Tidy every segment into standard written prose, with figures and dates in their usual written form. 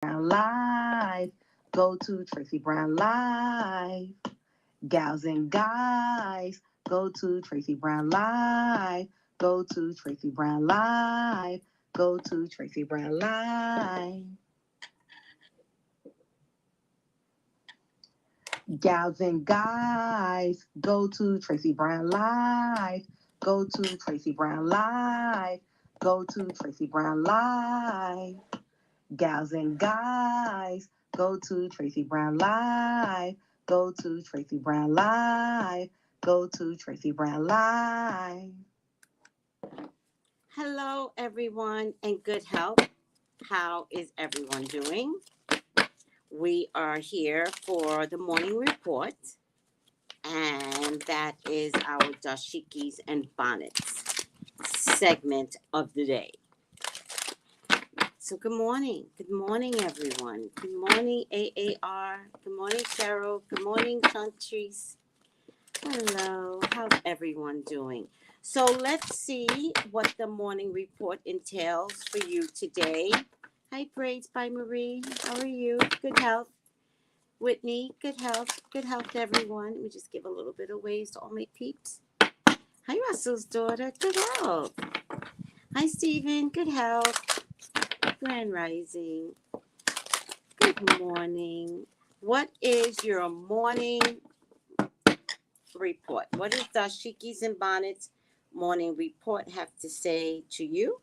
Brown Live. Go to Tracey Brown Live. Gals and guys, go to Tracey Brown Live. Go to Tracey Brown Live. Go to Tracey Brown Live. Gals and guys, go to Tracey Brown Live. Go to Tracey Brown Live. Go to Tracey Brown Live. Gals and guys, go to Tracey Brown Live. Go to Tracey Brown Live. Go to Tracey Brown Live. Hello, everyone, and good health. How is everyone doing? We are here for the morning report, and that is our Dashikis and Bonnets segment of the day. So good morning, everyone. Good morning, AAR. Good morning, Cheryl. Good morning, Chantrice. Hello, how's everyone doing? So let's see what the morning report entails for you today. Hi, Braids by Marie. How are you? Good health. Whitney, good health. Good health, everyone. Let me just give a little bit of waves to all my peeps. Hi, Russell's daughter. Good health. Hi, Stephen. Good health. Grand Rising. Good morning. What is your morning report? What does Dashikis and Bonnets morning report have to say to you?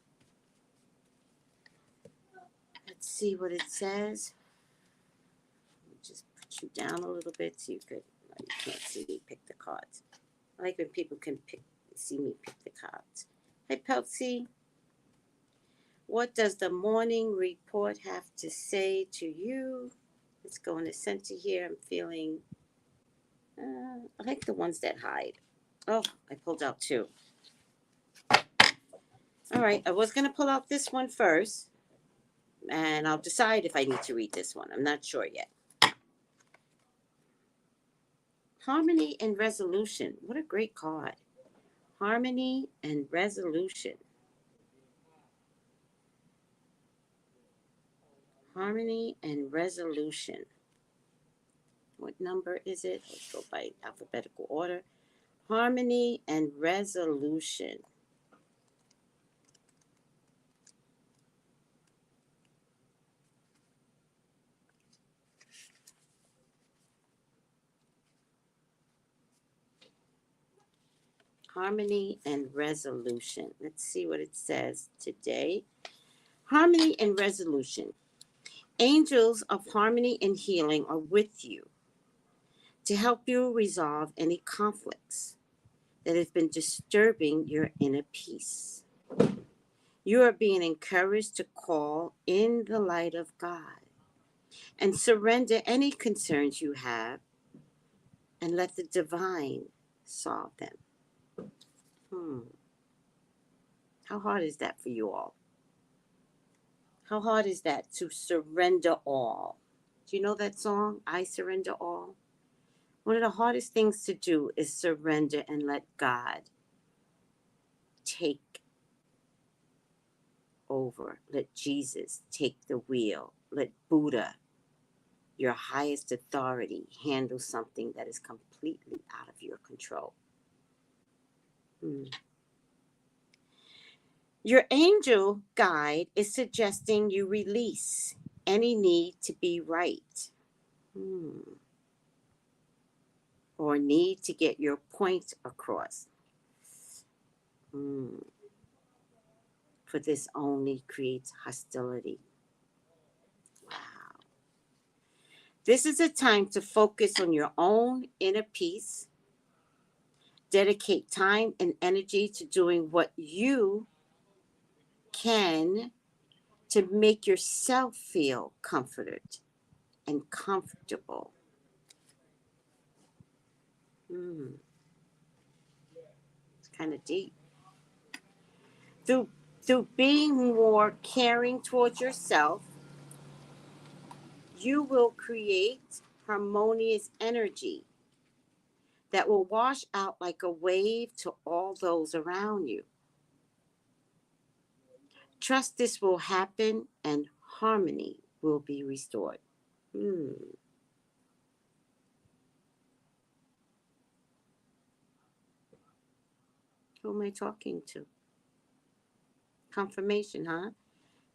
Let's see what it says. Just put you down a little bit so you can't see me pick the cards. I like when people can see me pick the cards. Hey, Peltsy. What does the morning report have to say to you? Let's go in the center here. I'm feeling, I like the ones that hide. Oh, I pulled out two. All right, I was going to pull out this one first, and I'll decide if I need to read this one. I'm not sure yet. Harmony and resolution. What a great card. Harmony and resolution. Harmony and resolution. What number is it? Let's go by alphabetical order. Harmony and resolution. Harmony and resolution. Let's see what it says today. Harmony and resolution. Angels of harmony and healing are with you to help you resolve any conflicts that have been disturbing your inner peace. You are being encouraged to call in the light of God and surrender any concerns you have and let the divine solve them. How hard is that for you all? How hard is that to surrender all? Do you know that song, I Surrender All? One of the hardest things to do is surrender and let God take over. Let Jesus take the wheel. Let Buddha, your highest authority, handle something that is completely out of your control. Your angel guide is suggesting you release any need to be right. Or need to get your point across. For this only creates hostility. Wow. This is a time to focus on your own inner peace. Dedicate time and energy to doing what you can to make yourself feel comforted and comfortable. It's kind of deep. Through being more caring towards yourself, you will create harmonious energy that will wash out like a wave to all those around you. Trust this will happen and harmony will be restored. Who am I talking to? Confirmation, huh?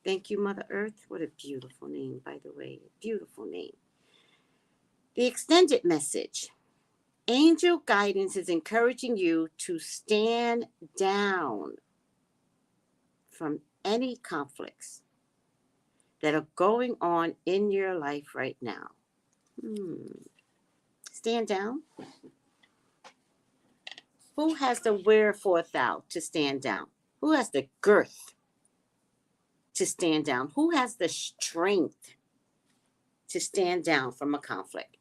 Thank you, Mother Earth. What a beautiful name, by the way. Beautiful name. The extended message. Angel guidance is encouraging you to stand down from any conflicts that are going on in your life right now. Stand down. Who has the wherewithal to stand down? Who has the girth to stand down? Who has the strength to stand down from a conflict?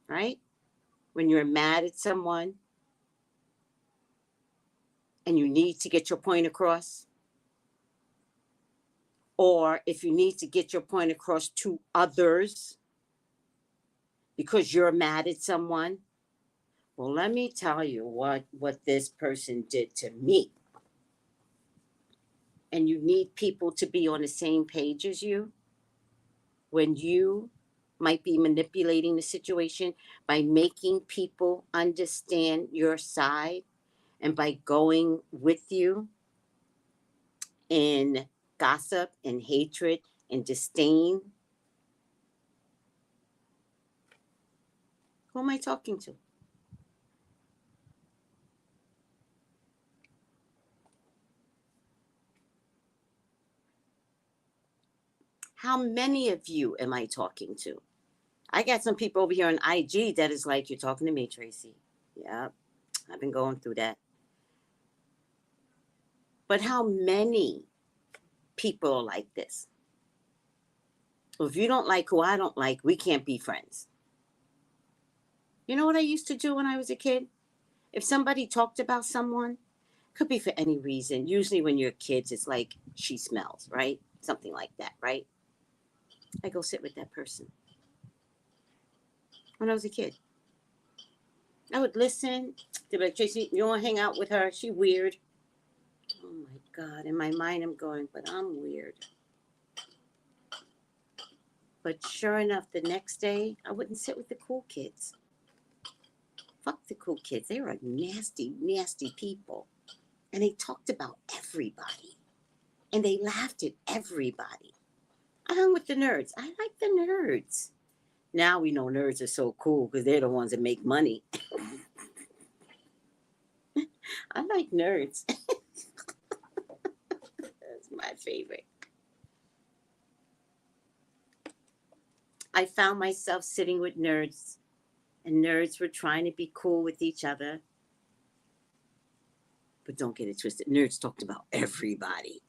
Right? When you're mad at someone and you need to get your point across, or if you need to get your point across to others because you're mad at someone, well, let me tell you what this person did to me. And you need people to be on the same page as you when you might be manipulating the situation by making people understand your side and by going with you in gossip and hatred and disdain. Who am I talking to? How many of you am I talking to? I got some people over here on IG that is like, you're talking to me, Tracy. Yeah, I've been going through that. But how many people are like this? Well, if you don't like who I don't like, we can't be friends. You know what I used to do when I was a kid? If somebody talked about someone, could be for any reason. Usually when you're kids, it's like she smells, right? Something like that, right? I go sit with that person. When I was a kid, I would listen. They'd be like, Tracy, you want to hang out with her? She weird. Oh my God. In my mind, I'm going, but I'm weird. But sure enough, the next day, I wouldn't sit with the cool kids. Fuck the cool kids. They were nasty, nasty people. And they talked about everybody. And they laughed at everybody. I hung with the nerds. I like the nerds. Now we know nerds are so cool because they're the ones that make money. I like nerds. That's my favorite. I found myself sitting with nerds, and nerds were trying to be cool with each other. But don't get it twisted. Nerds talked about everybody.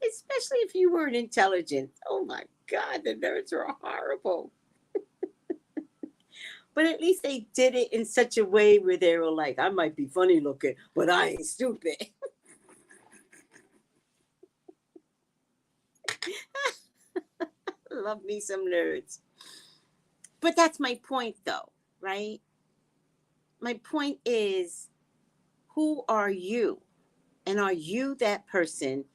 Especially if you weren't intelligent. Oh my God, the nerds are horrible. But at least they did it in such a way where they were like, I might be funny looking, but I ain't stupid. Love me some nerds. But that's my point, though, right? My point is, who are you? And are you that person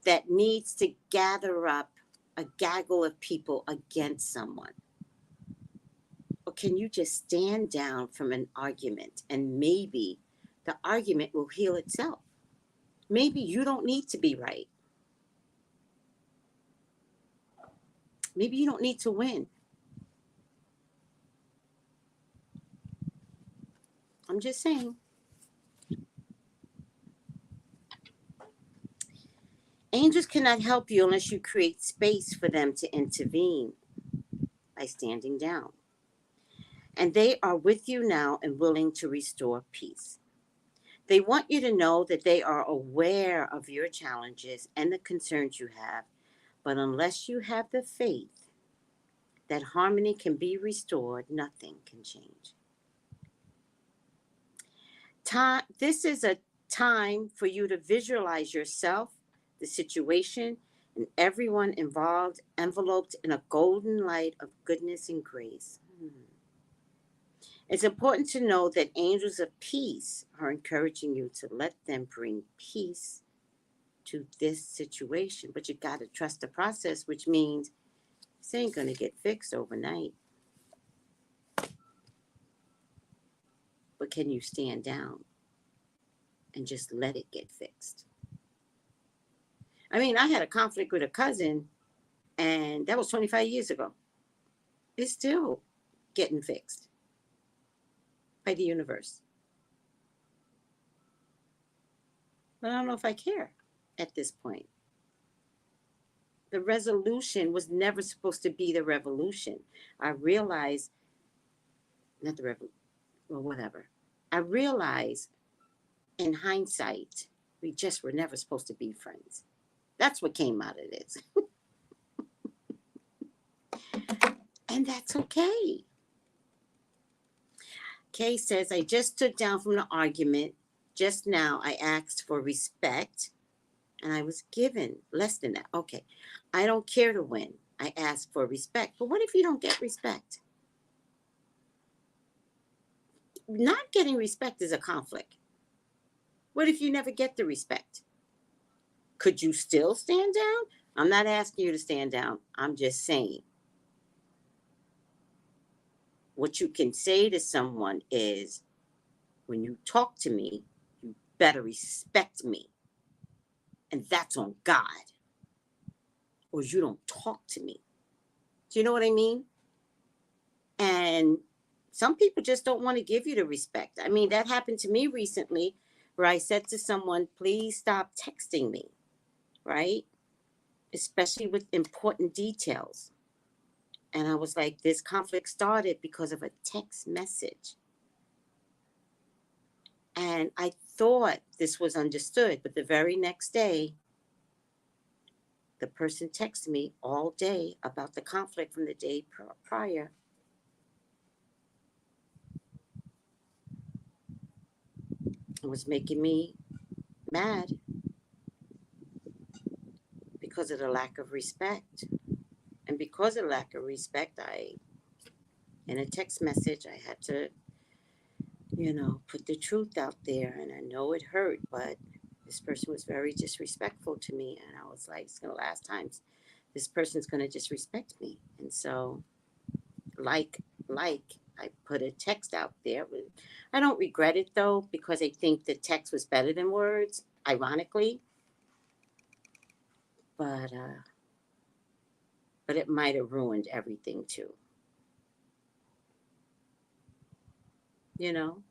that needs to gather up a gaggle of people against someone? Or can you just stand down from an argument and maybe the argument will heal itself? Maybe you don't need to be right. Maybe you don't need to win. I'm just saying. Angels cannot help you unless you create space for them to intervene by standing down. And they are with you now and willing to restore peace. They want you to know that they are aware of your challenges and the concerns you have, but unless you have the faith that harmony can be restored, nothing can change. This is a time for you to visualize yourself, the situation, and everyone involved enveloped in a golden light of goodness and grace. It's important to know that angels of peace are encouraging you to let them bring peace to this situation. But you got to trust the process, which means this ain't going to get fixed overnight. But can you stand down and just let it get fixed? I mean, I had a conflict with a cousin, and that was 25 years ago. It's still getting fixed by the universe. But I don't know if I care at this point. The resolution was never supposed to be the revolution. I realized, not the revolution, well, whatever. I realized in hindsight, we just were never supposed to be friends. That's what came out of this. And that's okay. Kay says, I just stood down from the argument. Just now, I asked for respect, and I was given less than that. Okay, I don't care to win. I asked for respect. But what if you don't get respect? Not getting respect is a conflict. What if you never get the respect? Could you still stand down? I'm not asking you to stand down. I'm just saying. What you can say to someone is, when you talk to me, you better respect me. And that's on God. Or you don't talk to me. Do you know what I mean? And some people just don't want to give you the respect. I mean, that happened to me recently where I said to someone, please stop texting me, right? Especially with important details. And I was like, this conflict started because of a text message. And I thought this was understood, but the very next day, the person texted me all day about the conflict from the day prior. It was making me mad because of the lack of respect. And because of lack of respect, in a text message, I had to, put the truth out there. And I know it hurt, but this person was very disrespectful to me. And I was like, it's going to last times. This person's going to disrespect me. And so, like, I put a text out there. I don't regret it, though, because I think the text was better than words, ironically. But it might have ruined everything, too. You know?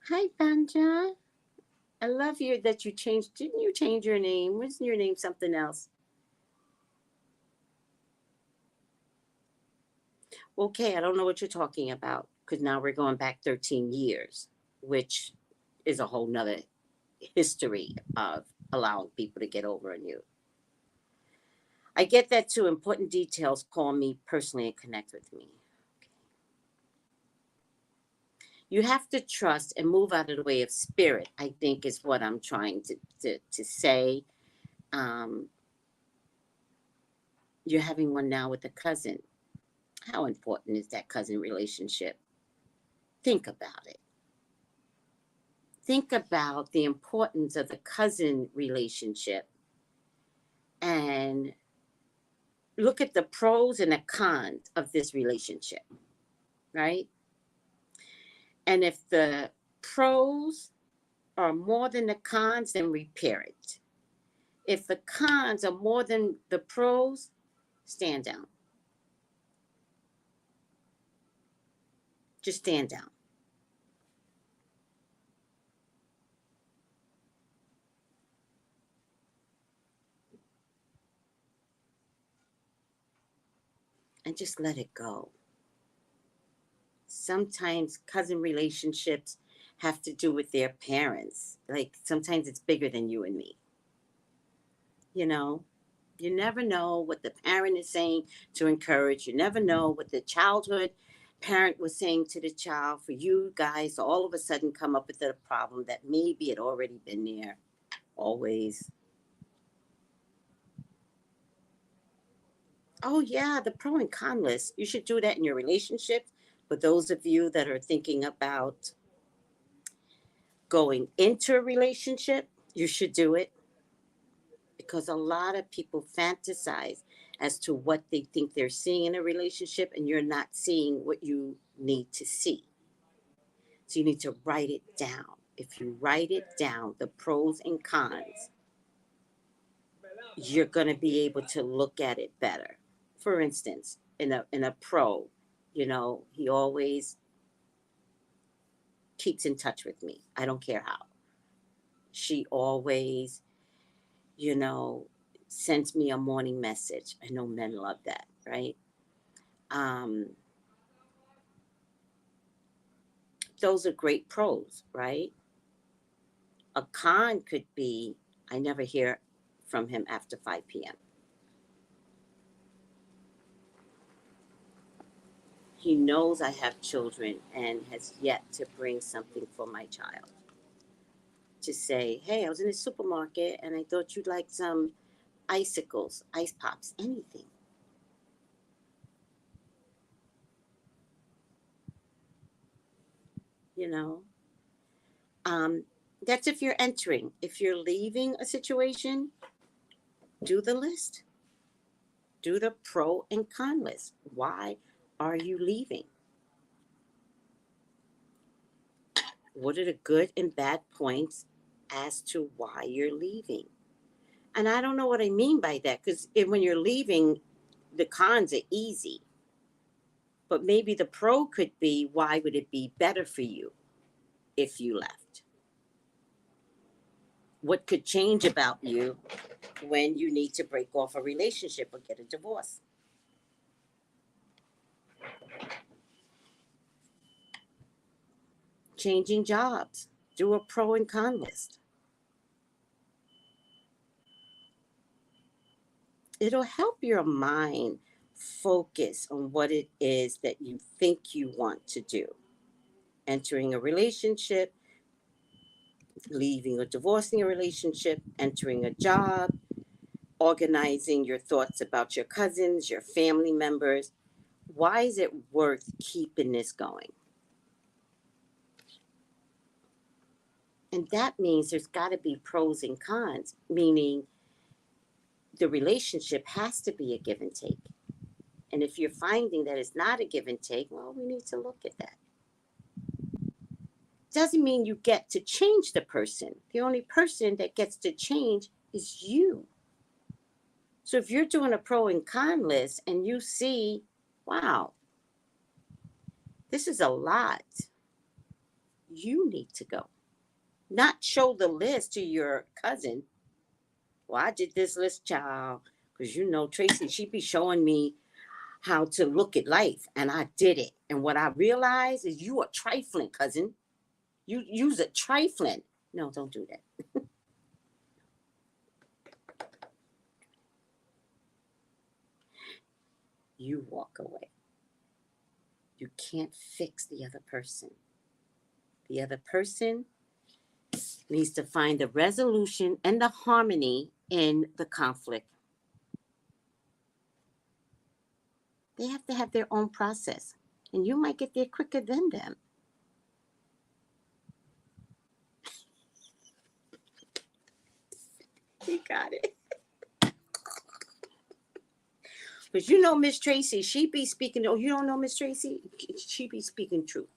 Hi, Banja. I love you that you changed. Didn't you change your name? Wasn't your name something else? Okay, I don't know what you're talking about because now we're going back 13 years, which is a whole nother history of allowing people to get over on you. I get that too. Important details. Call me personally and connect with me. Okay. You have to trust and move out of the way of spirit, I think is what I'm trying to say. You're having one now with a cousin. How important is that cousin relationship? Think about it. Think about the importance of the cousin relationship and look at the pros and the cons of this relationship, right? And if the pros are more than the cons, then repair it. If the cons are more than the pros, stand down. Just stand down. And just let it go. Sometimes cousin relationships have to do with their parents. Like sometimes it's bigger than you and me. You never know what the parent is saying to encourage. You never know what the childhood parent was saying to the child for you guys to all of a sudden come up with a problem that maybe had already been there always. Oh yeah, the pro and con list. You should do that in your relationship. For those of you that are thinking about going into a relationship, you should do it, because a lot of people fantasize as to what they think they're seeing in a relationship, and you're not seeing what you need to see. So you need to write it down. If you write it down, the pros and cons, you're going to be able to look at it better. For instance, in a pro, he always keeps in touch with me. I don't care how. She always, you know, sends me a morning message. I know men love that, right? Um, those are great pros, right? A con could be I never hear from him after 5 p.m. He knows I have children and has yet to bring something for my child. To say, hey, I was in the supermarket and I thought you'd like some icicles, ice pops, anything. You know, that's if you're entering. If you're leaving a situation, do the list. Do the pro and con list. Why are you leaving? What are the good and bad points as to why you're leaving? And I don't know what I mean by that, because when you're leaving, the cons are easy. But maybe the pro could be, why would it be better for you if you left? What could change about you when you need to break off a relationship or get a divorce? Changing jobs. Do a pro and con list. It'll help your mind focus on what it is that you think you want to do. Entering a relationship, leaving or divorcing a relationship, entering a job, organizing your thoughts about your cousins, your family members. Why is it worth keeping this going? And that means there's got to be pros and cons, meaning the relationship has to be a give and take. And if you're finding that it's not a give and take, well, we need to look at that. Doesn't mean you get to change the person. The only person that gets to change is you. So if you're doing a pro and con list and you see, wow, this is a lot, you need to go. Not show the list to your cousin. Well, I did this list, child, because Tracey, she be showing me how to look at life, and I did it. And what I realized is you are trifling, cousin. You use a trifling. No, don't do that. You walk away. You can't fix the other person. The other person needs to find the resolution and the harmony in the conflict. They have to have their own process, and you might get there quicker than them. You got it. Because Miss Tracey, she be speaking. Oh, you don't know Miss Tracey? She be speaking truth.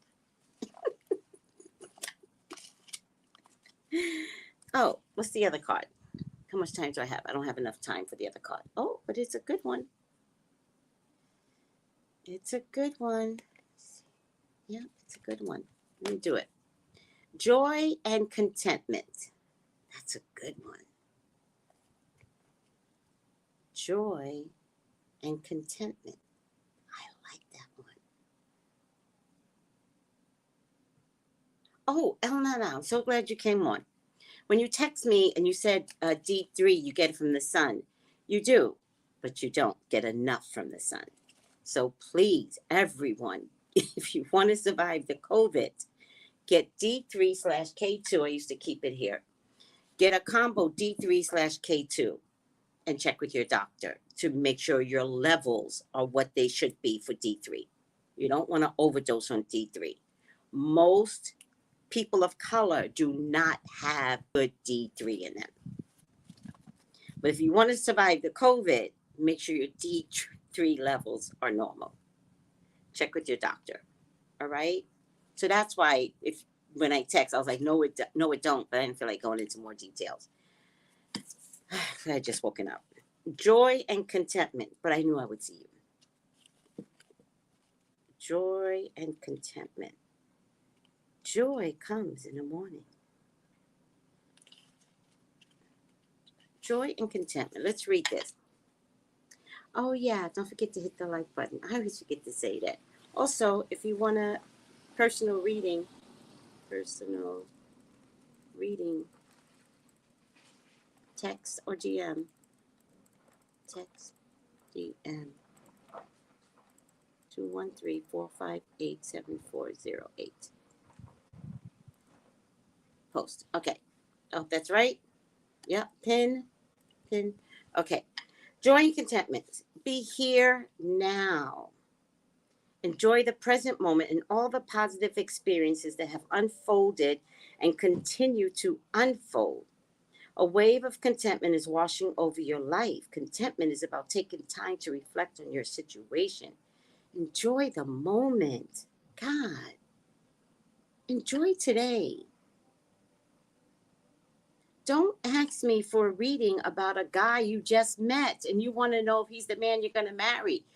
Oh, what's the other card? How much time do I have? I don't have enough time for the other card. Oh, but it's a good one. It's a good one. Yeah, it's a good one. Let me do it. Joy and contentment. That's a good one. Joy and contentment. I like that one. Oh, Elnana, I'm so glad you came on. When you text me and you said D3, you get it from the sun. You do, but you don't get enough from the sun. So please, everyone, if you want to survive the COVID, get D3/K2. I used to keep it here. Get a combo D3/K2 and check with your doctor to make sure your levels are what they should be for D3. You don't want to overdose on D3. Most people of color do not have good D3 in them. But if you want to survive the COVID, make sure your D3 levels are normal. Check with your doctor. All right? So that's why when I text, I was like, no, it don't. But I didn't feel like going into more details. I had just woken up. Joy and contentment. But I knew I would see you. Joy and contentment. Joy comes in the morning. Joy and contentment. Let's read this. Oh, yeah. Don't forget to hit the like button. I always forget to say that. Also, if you want a personal reading, text or DM. Text, DM, 213-458-7408. Post. Okay. Oh, that's right. Yep. Pin. Okay. Joy and contentment. Be here now. Enjoy the present moment and all the positive experiences that have unfolded and continue to unfold. A wave of contentment is washing over your life. Contentment is about taking time to reflect on your situation. Enjoy the moment. God, enjoy today. Don't ask me for a reading about a guy you just met and you want to know if he's the man you're going to marry.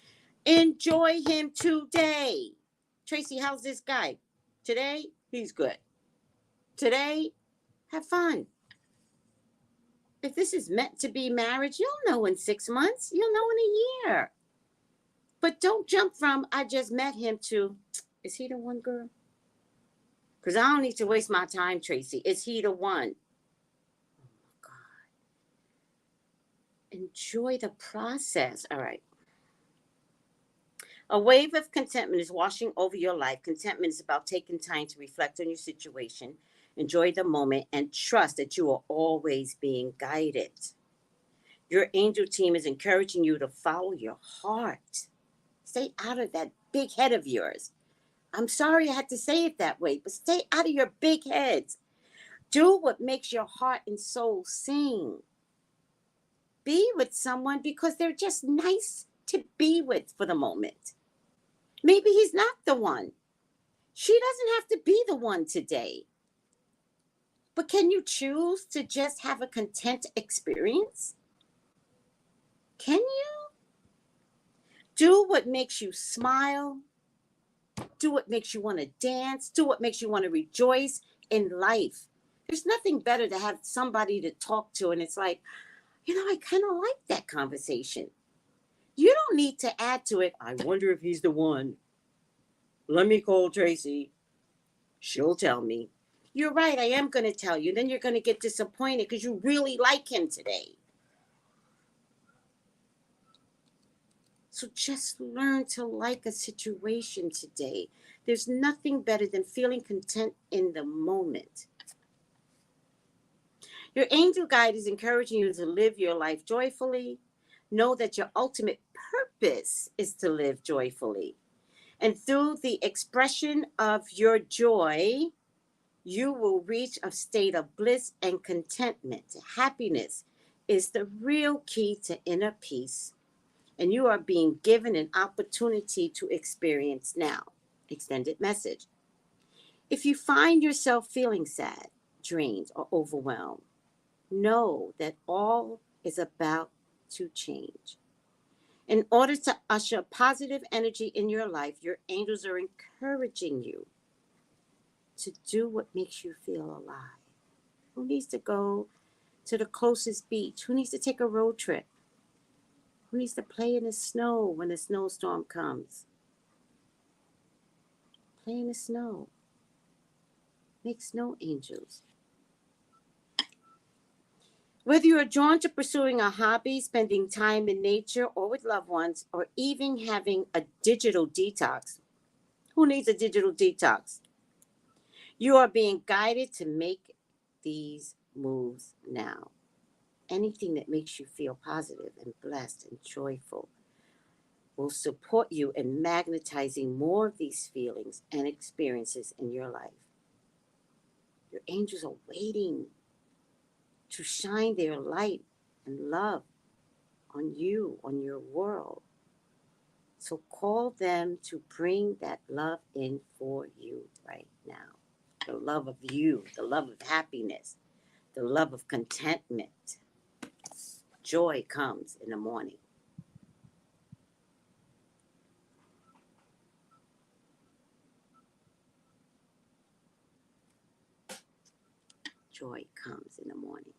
Enjoy him today. Tracy, how's this guy? Today, he's good. Today, have fun. If this is meant to be marriage, you'll know in 6 months. You'll know in a year. But don't jump from, I just met him to, is he the one, girl? Because I don't need to waste my time, Tracy. Is he the one? Oh, God. Enjoy the process. All right. A wave of contentment is washing over your life. Contentment is about taking time to reflect on your situation, enjoy the moment, and trust that you are always being guided. Your angel team is encouraging you to follow your heart. Stay out of that big head of yours. I'm sorry I had to say it that way, but stay out of your big heads. Do what makes your heart and soul sing. Be with someone because they're just nice to be with for the moment. Maybe he's not the one. She doesn't have to be the one today. But can you choose to just have a content experience? Can you? Do what makes you smile. Do what makes you want to dance. Do what makes you want to rejoice in life. There's nothing better to have somebody to talk to. And it's like, I kind of like that conversation. You don't need to add to it. I wonder if he's the one. Let me call Tracy. She'll tell me. You're right. I am going to tell you. Then you're going to get disappointed because you really like him today. So just learn to like a situation today. There's nothing better than feeling content in the moment. Your angel guide is encouraging you to live your life joyfully. Know that your ultimate purpose is to live joyfully. And through the expression of your joy, you will reach a state of bliss and contentment. Happiness is the real key to inner peace. And you are being given an opportunity to experience now. Extended message. If you find yourself feeling sad, drained, or overwhelmed, know that all is about to change. In order to usher positive energy in your life, your angels are encouraging you to do what makes you feel alive. Who needs to go to the closest beach? Who needs to take a road trip? Who needs to play in the snow when a snowstorm comes? Play in the snow. Make snow angels. Whether you are drawn to pursuing a hobby, spending time in nature or with loved ones, or even having a digital detox, who needs a digital detox? You are being guided to make these moves now. Anything that makes you feel positive and blessed and joyful will support you in magnetizing more of these feelings and experiences in your life. Your angels are waiting to shine their light and love on you, on your world. So call them to bring that love in for you right now. The love of you, the love of happiness, the love of contentment. Joy comes in the morning. Joy comes in the morning.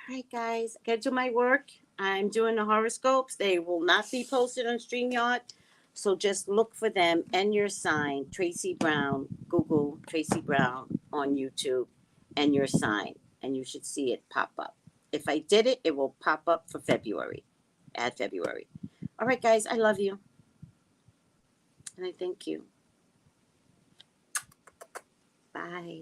All right, guys, get to my work. I'm doing the horoscopes. They will not be posted on StreamYard. So just look for them and your sign, Tracey Brown. Google Tracey Brown on YouTube and your sign, and you should see it pop up. If I did it, it will pop up for February. Add February. All right, guys, I love you. And I thank you. Bye.